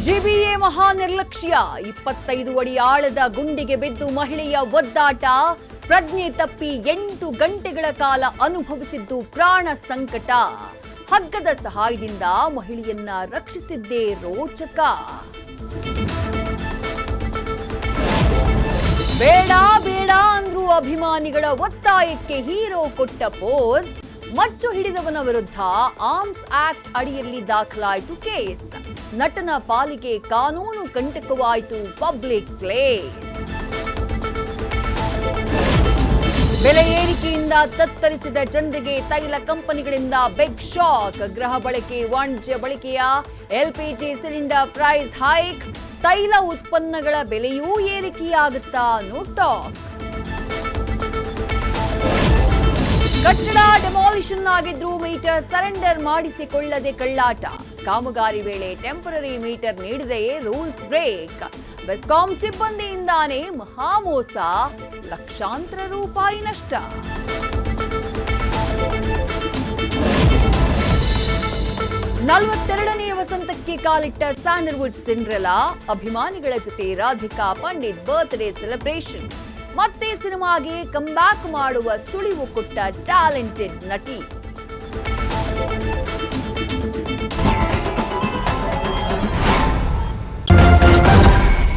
GBA ಮಹಾ ನಿರ್ಲಕ್ಷ್ಯ 25 ಅಡಿ ಆಳದ ಗುಂಡಿಗೆ ಬಿದ್ದು ಮಹಿಳೆಯ ಒದ್ದಾಟ ಪ್ರಜ್ಞೆ ತಪ್ಪಿ 8 ಗಂಟೆಗಳ ಕಾಲ ಅನುಭವಿಸಿದ್ದು ಪ್ರಾಣ ಸಂಕಟ ಹಗ್ಗದ ಸಹಾಯದಿಂದ ಮಹಿಳೆಯನ್ನ ರಕ್ಷಿಸಿದ್ದೇ ರೋಚಕ ಬೇಡ ಬೇಡ ಅಂದ್ರು ಅಭಿಮಾನಿಗಳ ಒತ್ತಾಯಕ್ಕೆ ಹೀರೋ ಕೊಟ್ಟ ಪೋಸ್ ಮಚ್ಚು ಹಿಡಿದವನ ವಿರುದ್ಧ ಆರ್ಮ್ಸ್ ಆಕ್ಟ್ ಅಡಿಯಲ್ಲಿ ದಾಖಲಾಯಿತು ಕೇಸ್ ನಟನ ಪಾಲಿಗೆ ಕಾನೂನು ಕಂಟಕವಾಯಿತು ಪಬ್ಲಿಕ್ ಪ್ಲೇಸ್ ಬೆಲೆ ಏರಿಕೆಯಿಂದ ತತ್ತರಿಸಿದ ಜನರಿಗೆ ತೈಲ ಕಂಪನಿಗಳಿಂದ ಬಿಗ್ ಶಾಕ್ ಗೃಹ ಬಳಕೆ ವಾಣಿಜ್ಯ ಬಳಕೆಯ ಎಲ್ಪಿಜಿ ಸಿಲಿಂಡರ್ ಪ್ರೈಸ್ ಹೈಕ್ ತೈಲ ಉತ್ಪನ್ನಗಳ ಬೆಲೆಯೂ ಏರಿಕೆಯಾಗುತ್ತಾ ಅನ್ನೋ ಟಾಕ್ ಕಟ್ಟಡ ಡೆಮಾಲಿಷನ್ ಆಗಿದ್ರು ಮೀಟರ್ ಸರೆಂಡರ್ ಮಾಡಿಸಿಕೊಳ್ಳದೆ ಕಳ್ಳಾಟ ಕಾಮಗಾರಿ ವೇಳೆ ಟೆಂಪರರಿ ಮೀಟರ್ ನೀಡದೆ ರೂಲ್ಸ್ ಬ್ರೇಕ್ ಬೆಸ್ಕಾಂ ಸಿಬ್ಬಂದಿಯಿಂದಾನೇ ಮಹಾಮೋಸ ಲಕ್ಷಾಂತರ ರೂಪಾಯಿ ನಷ್ಟ ನಲವತ್ತೆರಡನೇ ವಸಂತಕ್ಕೆ ಕಾಲಿಟ್ಟ ಸ್ಯಾಂಡಲ್ವುಡ್ ಸಿಂಡ್ರೆಲಾ ಅಭಿಮಾನಿಗಳ ಜೊತೆ ರಾಧಿಕಾ ಪಂಡಿತ್ ಬರ್ತ್ಡೇ ಸೆಲೆಬ್ರೇಷನ್ ಮತ್ತೆ ಸಿನಿಮಾಗೆ ಕಂಬ್ಯಾಕ್ ಮಾಡುವ ಸುಳಿವು ಕೊಟ್ಟ ಟ್ಯಾಲೆಂಟೆಡ್ ನಟಿ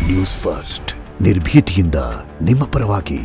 ನ್ಯೂಸ್ ಫಸ್ಟ್ ನಿರ್ಭೀತಿಯಿಂದ ನಿಮ್ಮ ಪರವಾಗಿ.